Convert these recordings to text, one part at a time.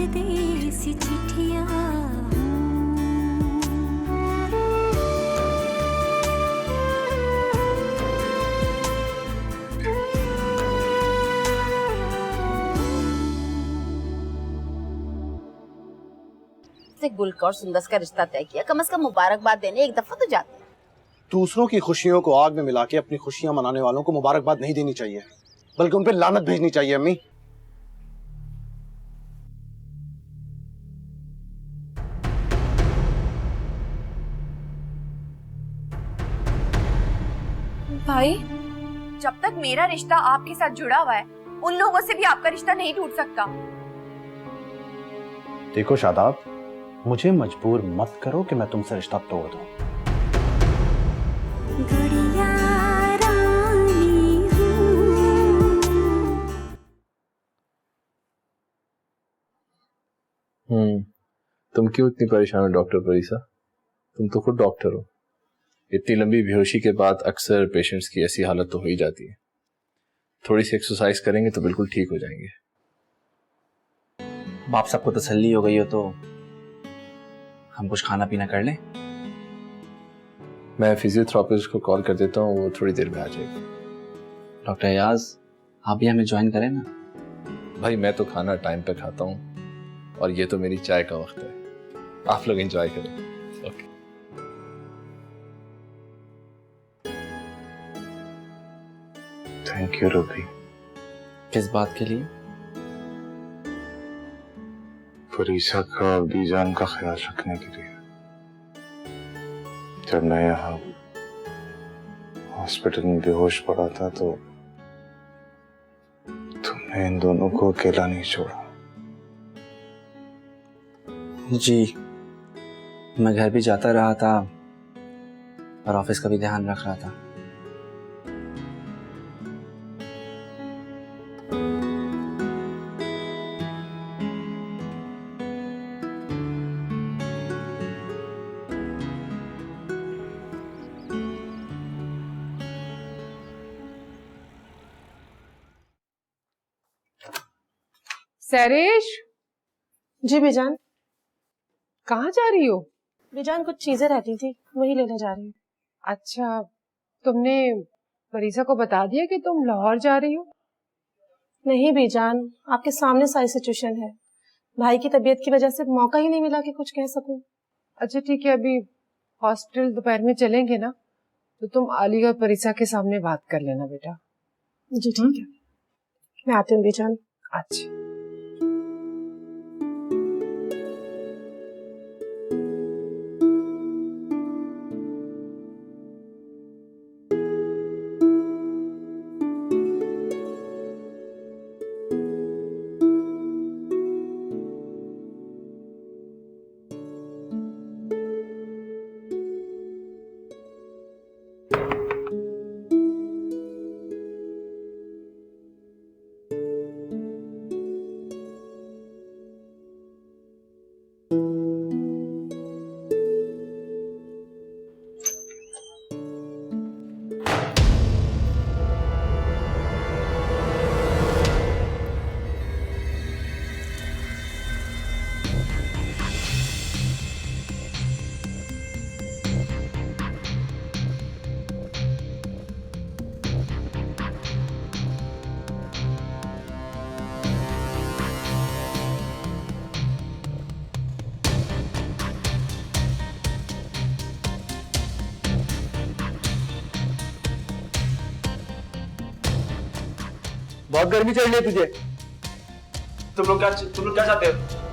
परदेसी चिट्ठियां से गुलका और सुंदस का रिश्ता तय किया, कम से कम मुबारकबाद देने एक दफा तो जाते। दूसरों की खुशियों को आग में मिला के अपनी खुशियां मनाने वालों को मुबारकबाद नहीं देनी चाहिए, बल्कि उन पे लानत भेजनी चाहिए। अम्मी, भाई, जब तक मेरा रिश्ता आपके साथ जुड़ा हुआ है, उन लोगों से भी आपका रिश्ता नहीं टूट सकता। देखो शादाब, मुझे मजबूर मत करो कि मैं तुमसे रिश्ता तोड़ दूं। तुम क्यों इतनी परेशान हो डॉक्टर परीसा? तुम तो खुद डॉक्टर हो। इतनी लंबी बेहोशी के बाद अक्सर पेशेंट्स की ऐसी हालत तो हो ही जाती है। थोड़ी सी एक्सरसाइज करेंगे तो बिल्कुल ठीक हो जाएंगे। बाप सबको तसल्ली हो गई हो तो हम कुछ खाना पीना कर लें? मैं फिजियोथेरेपिस्ट को कॉल कर देता हूँ, वो थोड़ी देर में आ जाएगी। डॉक्टर अयाज, आप भी हमें ज्वाइन करें ना। भाई मैं तो खाना टाइम पे खाता हूँ और ये तो मेरी चाय का वक्त है। आप लोग एंजॉय करें। ओके। Thank you Ruby. किस बात के लिए? फरीसा का और बीजान का ख्याल रखने के लिए। जब मैं यहाँ हॉस्पिटल में बेहोश पड़ा था तो तुमने इन दोनों को अकेला नहीं छोड़ा। जी, मैं घर भी जाता रहा था और ऑफिस का भी ध्यान रख रहा था। सरेश, जी बेजान। कहाँ जा रही हो? बेजान कुछ चीजें रहती थी, वही लेने जा रही हूँ। अच्छा, तुमने फरीसा को बता दिया कि तुम लाहौर जा रही हो? नहीं बेजान, आपके सामने सारी सिचुएशन है। भाई की तबीयत की वजह से मौका ही नहीं मिला कि कुछ कह सकूं। अच्छा ठीक है, अभी हॉस्पिटल दोपहर में चलेंगे ना, तो तुम आली और फरीसा के सामने बात कर लेना बेटा। जी ठीक है, मैं आती हूँ बेजान। अच्छा। बहुत गर्मी चढ़ रही है तुझे। तुम लोग क्या चाहते हो?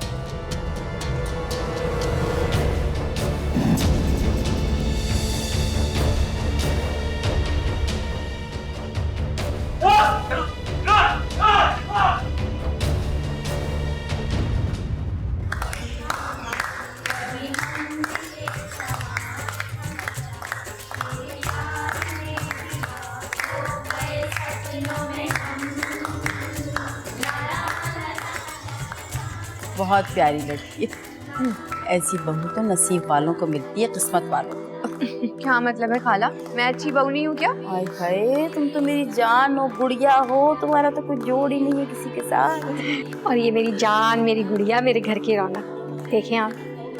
बहुत प्यारी लड़की है। ऐसी बहू तो नसीब वालों को मिलती है, किस्मत वालों को। क्या मतलब है खाला, मैं अच्छी बहू नहीं हूँ क्या? हाय हाय, तुम तो मेरी जान हो, गुड़िया हो, तुम्हारा तो कोई जोड़ ही नहीं है किसी के साथ। और ये मेरी जान, मेरी गुड़िया, मेरे घर की रौनक। देखें आप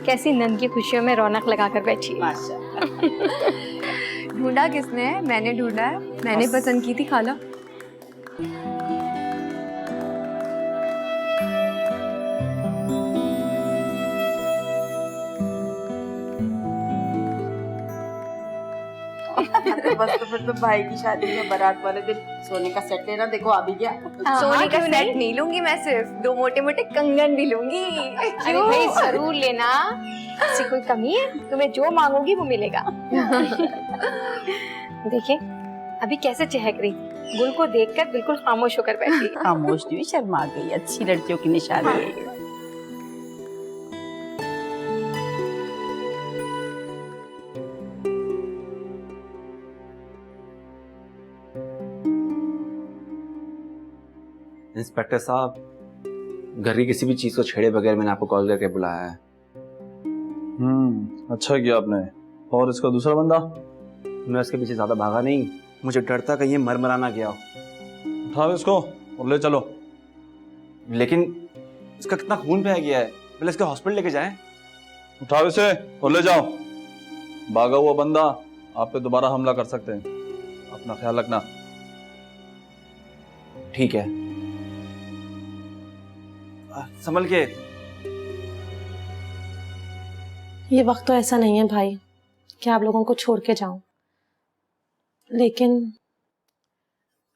कैसी नंद की खुशियों में रौनक लगाकर बैठी है। माशाल्लाह। ढूंढा किसने है? मैंने ढूंढा है, मैंने पसंद की थी खाला। बस तो फिर तो भाई की शादी में बारात वाले दिन सोने का सेट लेना, देखो आ भी गया। सोने का सेट नहीं लूंगी मैं, सिर्फ 2 मोटे मोटे कंगन भी लूंगी। अरे भाई जरूर लेना, ऐसी कोई कमी है? तुम्हें जो मांगोगी वो मिलेगा। देखिए अभी कैसे चहक रही थी, गुल को देखकर बिल्कुल खामोश होकर बैठी। खामोश भी शर्मा गई, अच्छी लड़कियों की निशानी है। इंस्पेक्टर साहब, घर की किसी भी चीज को छेड़े बगैर मैंने आपको कॉल करके बुलाया है। अच्छा किया आपने। और इसका दूसरा बंदा? मैं उसके पीछे ज्यादा भागा नहीं, मुझे डर था कहीं मरमरा ना गया हो। उठाओ इसको और ले चलो। लेकिन इसका कितना खून बह गया है, पहले इसके हॉस्पिटल लेके जाएं। उठाओ इसे और ले जाओ। भागा हुआ बंदा आप पे दोबारा हमला कर सकते हैं, अपना ख्याल रखना। ठीक है, संभल के। ये वक्त तो ऐसा नहीं है भाई कि आप लोगों को छोड़ के जाऊं, लेकिन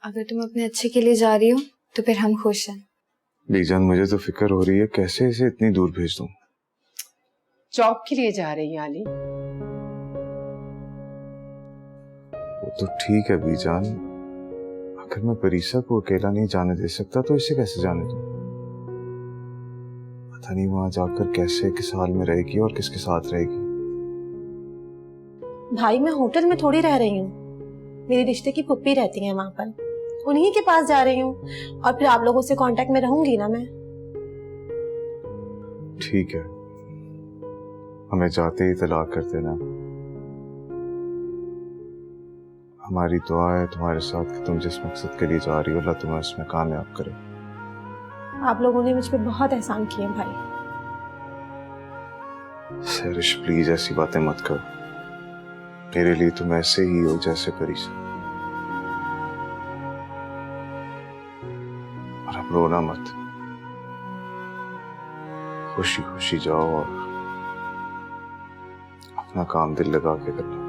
अगर तुम अपने अच्छे के लिए जा रही हो तो फिर हम खुश हैं। बीजान, मुझे तो फिक्र हो रही है कैसे इसे इतनी दूर भेज दूं। जॉब के लिए जा रही है आली। वो तो ठीक है बीजान, अगर मैं परीसा को अकेला नहीं जाने दे सकता तो इसे कैसे जाने दूं? पता नहीं वहां जाकर कैसे, किस हाल में रहेगी और किसके साथ रहेगी। भाई मैं होटल में थोड़ी रह रही हूँ, मेरी रिश्ते की पुप्पी रहती है वहां पर, उन्हीं के पास जा रही हूँ और फिर आप लोगों से कांटेक्ट में रहूंगी ना मैं। ठीक है, हमें जाते ही तलाक कर देना। हमारी दुआ है तुम्हारे साथ कि तुम जिस मकसद के लिए जा रही हो अल्लाह तुम्हें उसमें कामयाब करे। आप लोगों ने मुझ पे बहुत एहसान किए भाई। सरिश प्लीज ऐसी बातें मत कर, मेरे लिए तुम ऐसे ही हो जैसे परीसा। और अब रोना मत, खुशी खुशी जाओ और अपना काम दिल लगा के करना।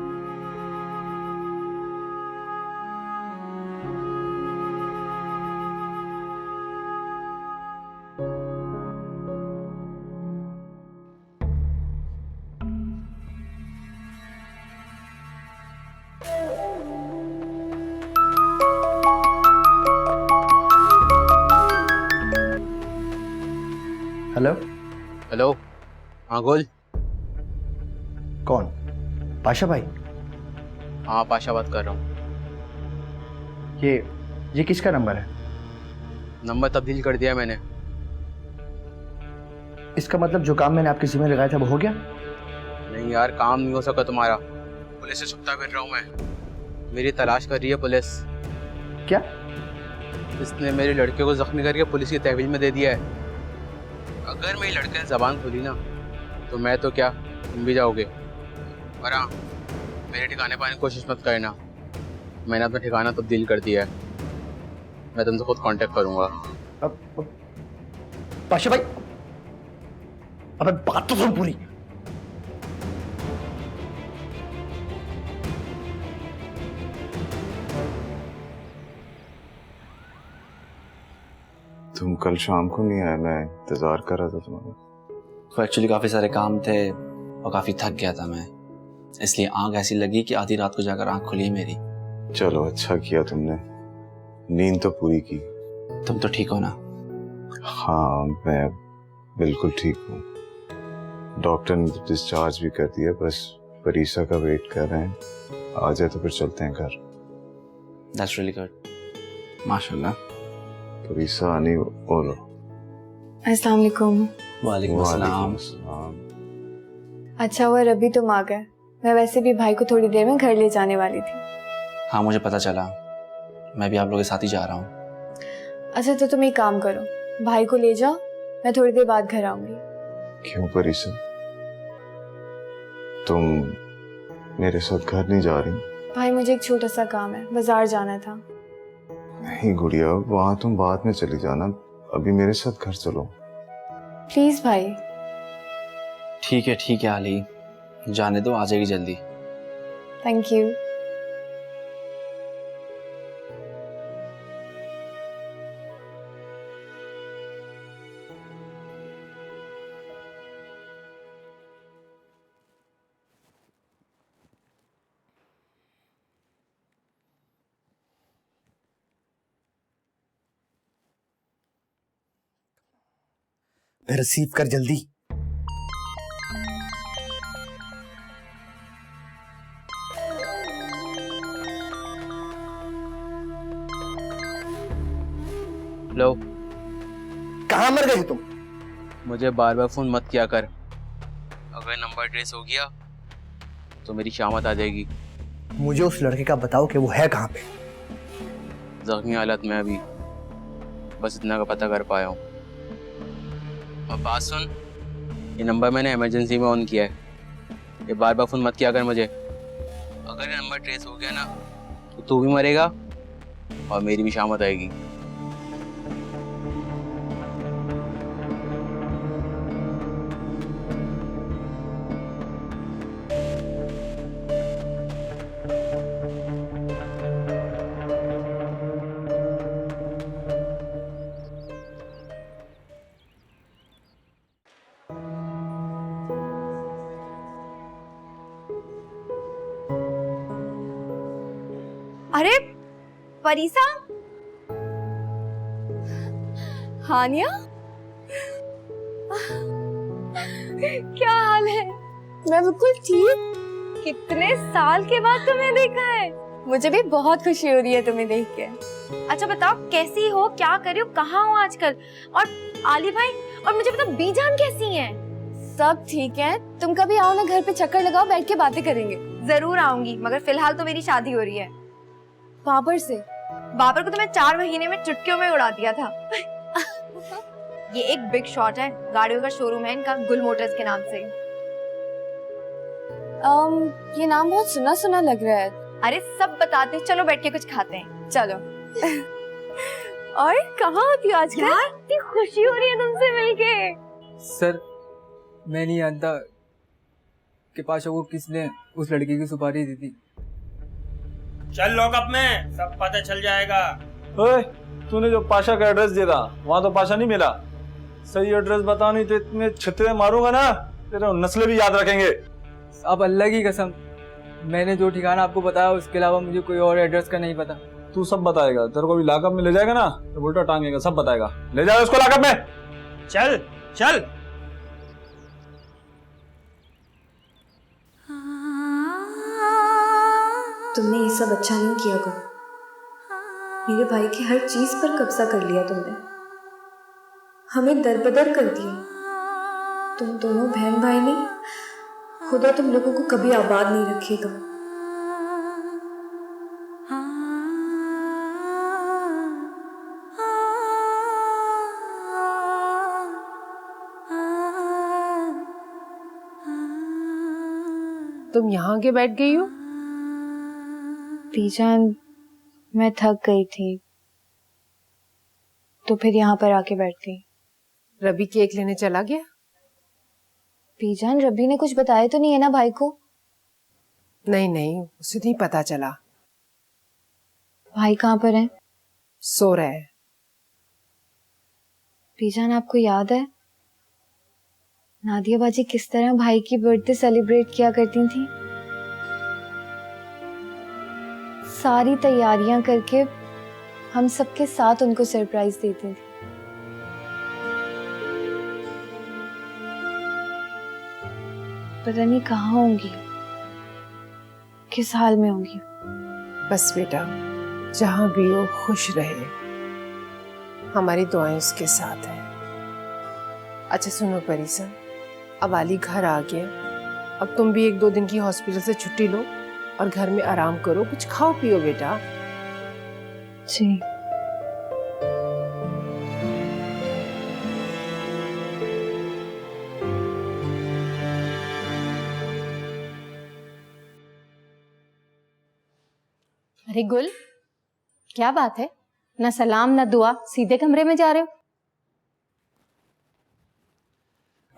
हेलो हेलो, हाँ गोल। कौन? पाशा भाई? हाँ पाशा बात कर रहा हूँ। ये किसका नंबर है? नंबर तब्दील कर दिया मैंने। इसका मतलब जो काम मैंने आपके जिम्मे लगाया था वो हो गया? नहीं यार, काम नहीं हो सका तुम्हारा। पुलिस से छुपता फिर रहा हूँ मैं, मेरी तलाश कर रही है पुलिस। क्या? इसने मेरी लड़के को जख्मी करके पुलिस की तहवील में दे दिया है। अगर मेरी लड़के ने जबान खोली ना तो मैं तो क्या, तुम भी जाओगे। और हाँ, मेरे ठिकाने पाने की कोशिश मत करना, मैंने अपना ठिकाना तब्दील कर दिया है। मैं तुमसे खुद कांटेक्ट करूंगा। पाशा भाई, अबे बात तो सुन पूरी। तुम कल शाम को नहीं आए, मैं इंतजार कर रहा था तुम्हारा। तो एक्चुअली काफी सारे काम थे और काफी थक गया था मैं, इसलिए आंख ऐसी लगी कि आधी रात को जाकर आंख खुली मेरी। चलो अच्छा किया तुमने, नींद तो पूरी की। तुम तो ठीक हो ना? हाँ मैं बिल्कुल ठीक हूँ, डॉक्टर ने डिस्चार्ज भी कर दिया, बस परीसा का वेट कर रहे हैं। आ जाए तो फिर चलते हैं घर। That's really good, माशाल्लाह। परीसा आनी बोलो। अस्सलाम वालेकुम। वालेकुम अस्सलाम। अच्छा हुआ रबी तुम आ गए, मैं वैसे भी भाई को थोड़ी देर में घर ले जाने वाली थी। हाँ मुझे पता चला, मैं भी आप लोगों के साथ ही जा रहा हूँ। अच्छा तो तुम एक काम करो, भाई को ले जाओ, मैं थोड़ी देर बाद घर आऊंगी। क्यों परीसा, तुम मेरे साथ घर नहीं जा रही? भाई मुझे एक छोटा सा काम है, बाजार जाना था। नहीं गुड़िया, वहां तुम बाद में चली जाना, अभी मेरे साथ घर चलो। प्लीज भाई। ठीक है आली, जाने दो, आ जाएगी जल्दी। Thank you. रिसीव कर जल्दी। लो, कहाँ मर गई तुम? मुझे बार बार फोन मत किया कर। अगर नंबर ट्रेस हो गया तो मेरी शामत आ जाएगी। मुझे उस लड़के का बताओ कि वो है कहाँ पे। जख्मी हालत में अभी, बस इतना का पता कर पाया हूँ। और बात सुन, ये नंबर मैंने इमरजेंसी में ऑन किया है, ये बार बार फोन मत किया कर मुझे। अगर ये नंबर ट्रेस हो गया ना तो तू भी मरेगा और मेरी भी शामत आएगी। अरे परीसा, हानिया, क्या हाल है? मैं बिल्कुल ठीक। कितने साल के बाद तुम्हें देखा है, मुझे भी बहुत खुशी हो रही है तुम्हें देख के। अच्छा बताओ कैसी हो, क्या कर रही हो, कहाँ हो आजकल? और आली भाई, और मुझे बताओ बीजान कैसी है? सब ठीक है, तुम कभी आओ ना घर पे, चक्कर लगाओ, बैठ के बातें करेंगे। जरूर आऊंगी, मगर फिलहाल तो मेरी शादी हो रही है। बाबर से? बाबर को तो मैं 4 महीने में चुटकियों में उड़ा दिया था। ये एक बिग शॉट है, गाड़ियों का शोरूम है इनका, गुल मोटर्स के नाम से। ये नाम बहुत सुना सुना लग रहा है। अरे सब बताते, चलो बैठ के कुछ खाते हैं, चलो। और कहाँ होती हो आजकल? इतनी खुशी हो रही है तुमसे मिलके। सर मैं नहीं जानता कि पाशा को किसने उस लड़की की सुपारी दी थी। चल लॉकअप में, सब पता चल जाएगा। ओए, तूने जो पाशा का एड्रेस दिया था वहाँ तो पाशा नहीं मिला। सही एड्रेस बताओ, नहीं तो इतने छितरे मारूंगा ना तेरे नस्लें भी याद रखेंगे। अब अल्लाह की कसम, मैंने जो ठिकाना आपको बताया उसके अलावा मुझे कोई और एड्रेस का नहीं पता। तू सब बताएगा, तेरे को भी लॉकअप में ले जाएगा ना तो उल्टा टांगेगा, सब बताएगा। ले जाओ उसको लॉकअप में। चल चल। तुमने ये सब अच्छा नहीं किया गो। मेरे भाई की हर चीज पर कब्जा कर लिया तुमने, हमें दरबदर कर दिया। तुम दोनों बहन भाई ने, खुदा तुम लोगों को कभी आबाद नहीं रखेगा। तुम यहाँ आके बैठ गई हो? बीजान, मैं थक गई थी तो फिर यहाँ पर आके बैठ गई। रवि केक लेने चला गया? बीजान, रवि ने कुछ बताया तो नहीं है ना भाई को? नहीं, उसे नहीं पता चला। भाई कहाँ पर है? सो रहा है। बीजान, आपको याद है नादिया बाजी किस तरह भाई की बर्थडे सेलिब्रेट किया करती थी? सारी तैयारियां करके हम सबके साथ उनको सरप्राइज देती थी। पता नहीं कहाँ होंगी, किस हाल में होंगी। बस बेटा, जहां भी हो खुश रहे, हमारी दुआएं उसके साथ हैं। अच्छा सुनो परीसा, अब आली घर आ गया, अब तुम भी 1-2 दिन की हॉस्पिटल से छुट्टी लो और घर में आराम करो, कुछ खाओ पियो बेटा। जी। अरे गुल, क्या बात है? ना सलाम ना दुआ, सीधे कमरे में जा रहे हो?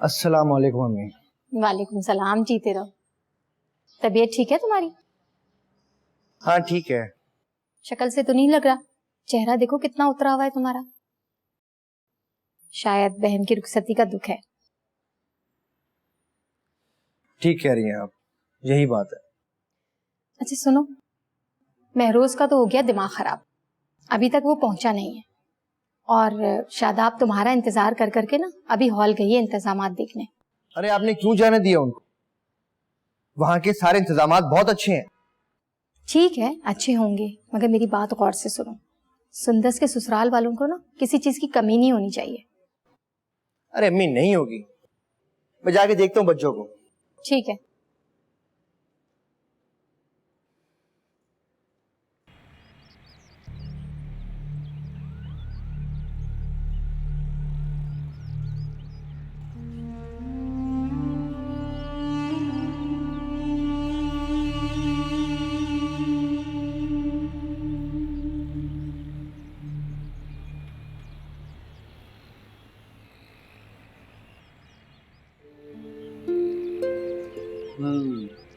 अस्सलाम वालेकुम अम्मी। वालेकुम सलाम, जीते रहो। तबीयत ठीक है तुम्हारी? हाँ ठीक है। शक्ल से तो नहीं लग रहा, चेहरा देखो कितना उतरा हुआ है तुम्हारा। शायद बहन की रुखसती का दुख है। ठीक कह रही हैं आप, यही बात है। अच्छा सुनो, महरोज का तो हो गया दिमाग खराब, अभी तक वो पहुंचा नहीं है। और शादाब तुम्हारा इंतजार कर करके ना अभी हॉल गई है इंतजामात देखने। अरे आपने क्यों जाने दिया उनको? वहां के सारे इंतजामात बहुत अच्छे हैं। ठीक है अच्छे होंगे, मगर मेरी बात गौर से सुनो। सुंदस के ससुराल वालों को ना किसी चीज की कमी नहीं होनी चाहिए। अरे अम्मी नहीं होगी, मैं जाके देखता हूँ बच्चों को। ठीक है।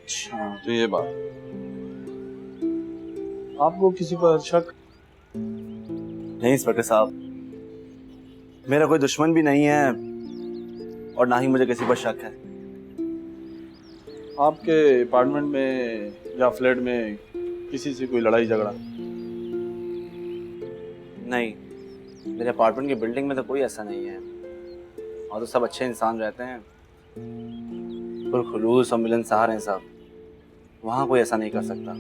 अच्छा तो ये बात, आपको किसी पर शक? नहीं इंस्पेक्टर साहब, मेरा कोई दुश्मन भी नहीं है और ना ही मुझे किसी पर शक है। आपके अपार्टमेंट में या फ्लैट में किसी से कोई लड़ाई झगड़ा? नहीं, मेरे अपार्टमेंट की बिल्डिंग में तो कोई ऐसा नहीं है और तो सब अच्छे इंसान रहते हैं, पुरखुलूस और मिलनसार हैं सब। वहाँ कोई ऐसा नहीं कर सकता।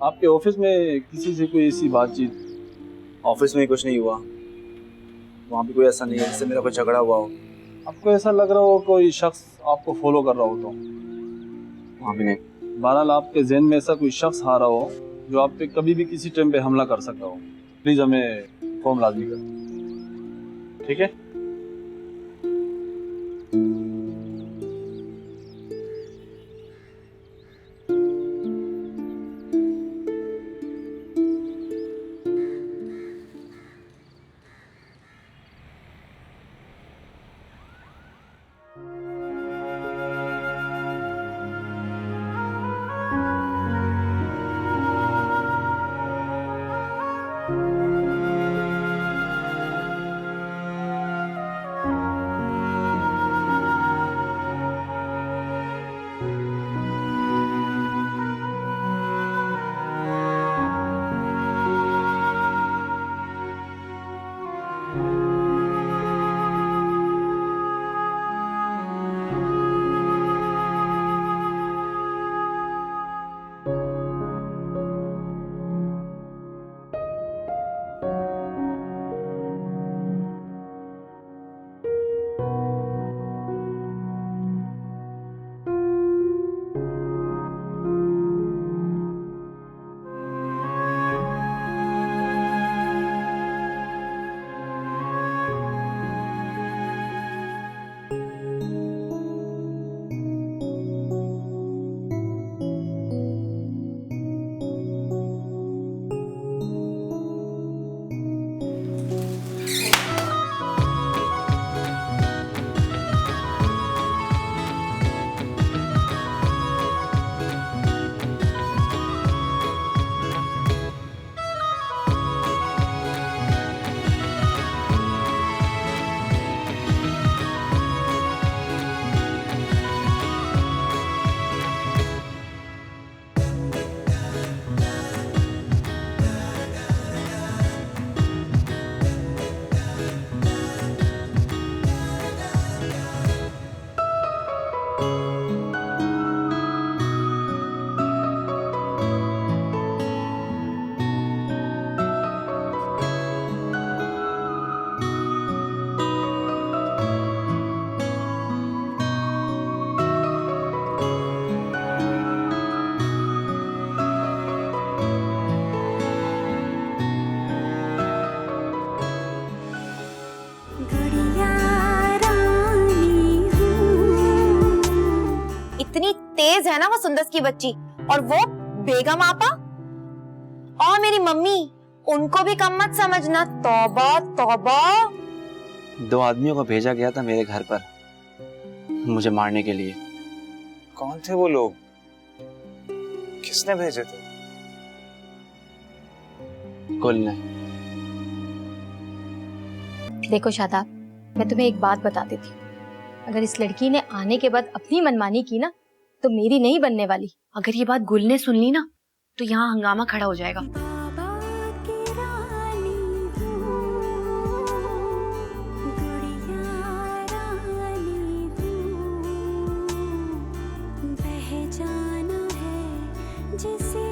आपके ऑफिस में किसी से कोई ऐसी बातचीत? ऑफिस में कुछ नहीं हुआ, वहाँ भी कोई ऐसा नहीं है जिससे मेरा कोई झगड़ा हुआ हो। आपको ऐसा लग रहा हो कोई शख्स आपको फॉलो कर रहा हो? तो वहाँ भी नहीं। बहरहाल आपके ज़हन में ऐसा कोई शख्स आ रहा हो जो आप पे कभी भी किसी टाइम पे हमला कर सकता हो, प्लीज हमें फॉर्म लाजमी कर, ठीक है? तेज है ना वो सुंदस की बच्ची, और वो बेगम आपा और मेरी मम्मी, उनको भी कम मत समझना। तौबा तौबा। 2 आदमियों को भेजा गया था मेरे घर पर मुझे मारने के लिए। कौन थे वो लोग? किसने भेजे थे? कुल ने। देखो शादाब, मैं तुम्हें एक बात बता देती हूँ, अगर इस लड़की ने आने के बाद अपनी मनमानी की ना तो मेरी नहीं बनने वाली। अगर ये बात गुल ने सुन ली ना तो यहाँ हंगामा खड़ा हो जाएगा। बह जाना है जिसे